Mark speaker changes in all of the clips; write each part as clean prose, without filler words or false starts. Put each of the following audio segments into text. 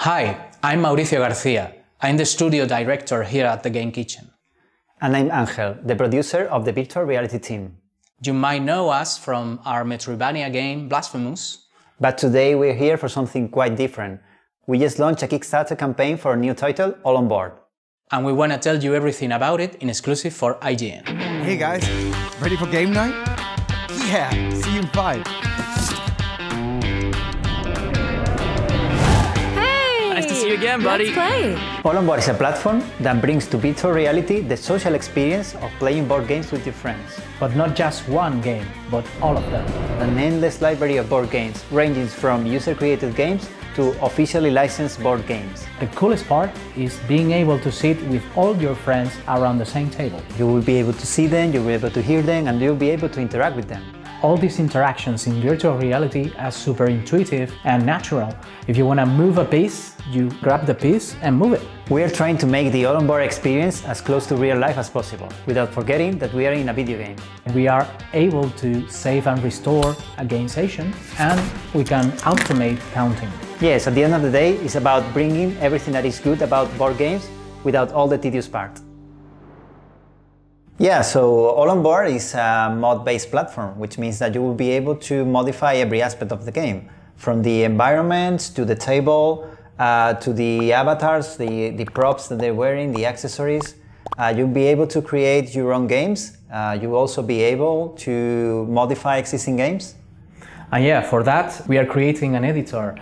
Speaker 1: Hi, I'm Mauricio Garcia. I'm the studio director here at the Game Kitchen.
Speaker 2: And I'm Angel, the producer of the virtual reality team.
Speaker 1: You might know us from our Metroidvania game, Blasphemous.
Speaker 2: But today we're here for something quite different. We just launched a Kickstarter campaign for a new title, All on Board.
Speaker 1: And we want to tell you everything about it in exclusive for IGN.
Speaker 3: Hey guys, ready for game night? Yeah, see you in 5.
Speaker 4: Nice to see you again, buddy.
Speaker 5: Let's play.
Speaker 2: All on Board is a platform that brings to virtual reality the social experience of playing board games with your friends.
Speaker 6: But not just one game, but all of them.
Speaker 2: An endless library of board games, ranging from user-created games to officially licensed board games.
Speaker 6: The coolest part is being able to sit with all your friends around the same table.
Speaker 2: You will be able to see them, you'll be able to hear them, and you'll be able to interact with them.
Speaker 6: All these interactions in virtual reality are super intuitive and natural. If you want to move a piece, you grab the piece and move it.
Speaker 2: We are trying to make the All on Board experience as close to real life as possible, without forgetting that we are in a video game.
Speaker 6: We are able to save and restore a game session, and we can automate counting.
Speaker 2: Yes, at the end of the day, it's about bringing everything that is good about board games without all the tedious part. Yeah, so All on Board is a mod-based platform, which means that you will be able to modify every aspect of the game, from the environment to the table, to the avatars, the props that they're wearing, the accessories. You'll be able to create your own games. You'll also be able to modify existing games.
Speaker 6: And yeah, for that, we are creating an editor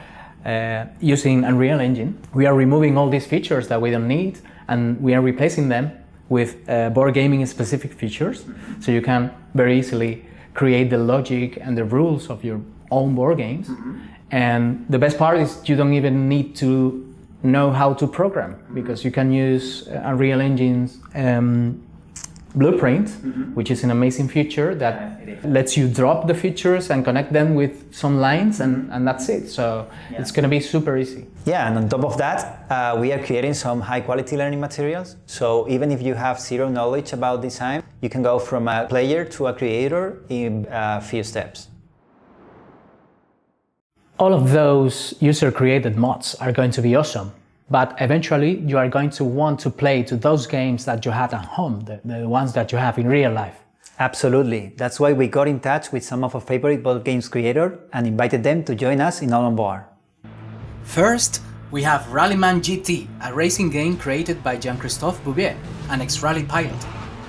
Speaker 6: using Unreal Engine. We are removing all these features that we don't need, and we are replacing them with board gaming specific features, so you can very easily create the logic and the rules of your own board games. And the best part is you don't even need to know how to program, because you can use Unreal Engine's Blueprint, which is an amazing feature that lets you drop the features and connect them with some lines, and that's it. So it's going to be super easy.
Speaker 2: Yeah, and on top of that, we are creating some high quality learning materials. So even if you have zero knowledge about design, you can go from a player to a creator in a few steps.
Speaker 6: All of those user-created mods are going to be awesome, but eventually you are going to want to play to those games that you had at home, the ones that you have in real life.
Speaker 2: Absolutely. That's why we got in touch with some of our favorite board games creators and invited them to join us in All on Board.
Speaker 1: First, we have Rallyman GT, a racing game created by Jean-Christophe Bouvier, an ex-rally pilot.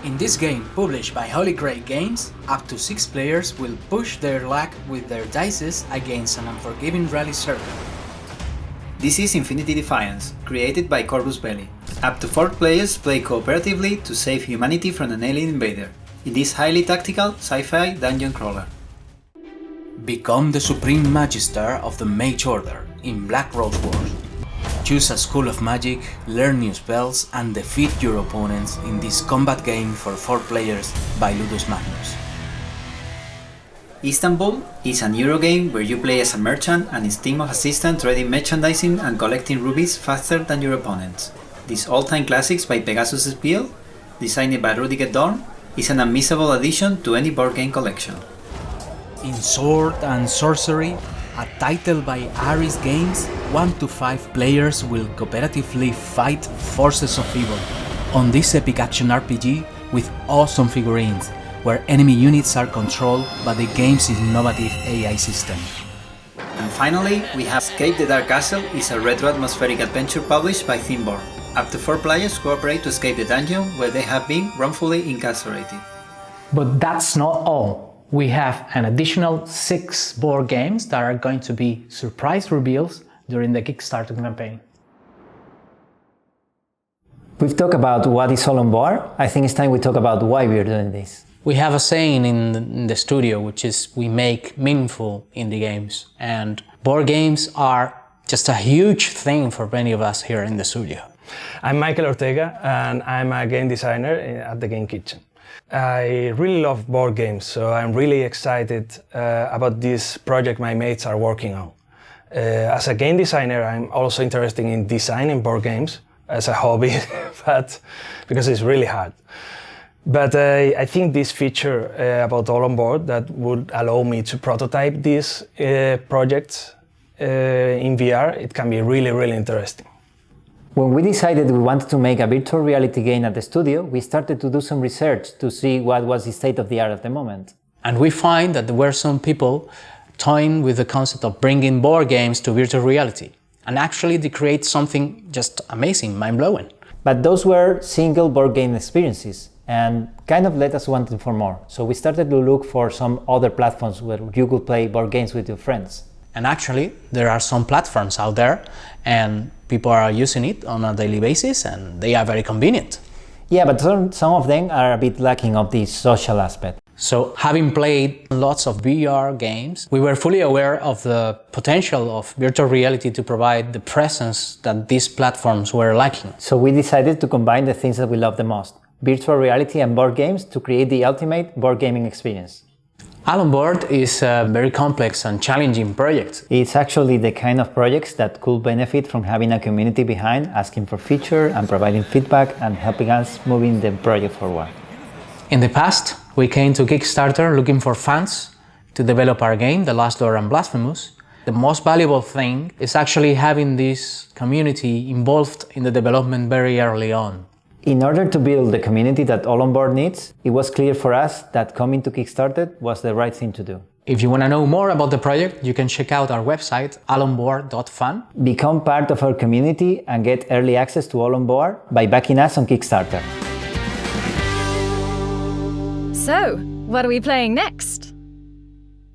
Speaker 1: In this game, published by Holy Grail Games, up to 6 players will push their luck with their dice against an unforgiving rally circuit.
Speaker 7: This is Infinity Defiance, created by Corvus Belli. Up to 4 players play cooperatively to save humanity from an alien invader, in this highly tactical sci-fi dungeon crawler.
Speaker 1: Become the Supreme Magister of the Mage Order in Black Rose Wars. Choose a school of magic, learn new spells, and defeat your opponents in this combat game for 4 players by Ludus Magnus.
Speaker 7: Istanbul is an Eurogame where you play as a merchant and his team of assistants trading merchandising and collecting rubies faster than your opponents. This all-time classics by Pegasus Spiel, designed by Rudiger Dorn, is an unmissable addition to any board game collection.
Speaker 1: In Sword and Sorcery, a title by Aris Games, 1 to 5 players will cooperatively fight forces of evil on this epic action RPG with awesome figurines, where enemy units are controlled by the game's innovative AI system.
Speaker 7: And finally, we have Escape the Dark Castle is a retro atmospheric adventure published by Thimborn. Up to 4 players cooperate to escape the dungeon where they have been wrongfully incarcerated.
Speaker 6: But that's not all. We have an additional 6 board games that are going to be surprise reveals during the Kickstarter campaign.
Speaker 2: We've talked about what is All on Board. I think it's time we talk about why we are doing this.
Speaker 1: We have a saying in the studio, which is we make meaningful indie games, and board games are just a huge thing for many of us here in the studio.
Speaker 8: I'm Michael Ortega, and I'm a game designer at the Game Kitchen. I really love board games, so I'm really excited about this project my mates are working on. As a game designer, I'm also interested in designing board games as a hobby, but because it's really hard. But I think this feature about All on Board that would allow me to prototype these projects in VR, it can be really, really interesting.
Speaker 2: When we decided we wanted to make a virtual reality game at the studio, we started to do some research to see what was the state of the art at the moment.
Speaker 6: And we find that there were some people toying with the concept of bringing board games to virtual reality. And actually they create something just amazing, mind-blowing.
Speaker 2: But those were single board game experiences and kind of led us wanting for more. So we started to look for some other platforms where you could play board games with your friends.
Speaker 6: And actually, there are some platforms out there and people are using it on a daily basis and they are very convenient.
Speaker 2: Yeah, but some of them are a bit lacking of the social aspect.
Speaker 6: So having played lots of VR games, we were fully aware of the potential of virtual reality to provide the presence that these platforms were lacking.
Speaker 2: So we decided to combine the things that we love the most, virtual reality and board games, to create the ultimate board gaming experience.
Speaker 6: Alon Board is a very complex and challenging project.
Speaker 2: It's actually the kind of projects that could benefit from having a community behind, asking for features and providing feedback and helping us moving the project forward.
Speaker 6: In the past, we came to Kickstarter looking for funds to develop our game, The Last Door and Blasphemous. The most valuable thing is actually having this community involved in the development very early on.
Speaker 2: In order to build the community that All On Board needs, it was clear for us that coming to Kickstarter was the right thing to do.
Speaker 6: If you want to know more about the project, you can check out our website, alonboard.fun.
Speaker 2: Become part of our community and get early access to All On Board by backing us on Kickstarter.
Speaker 5: So, what are we playing next?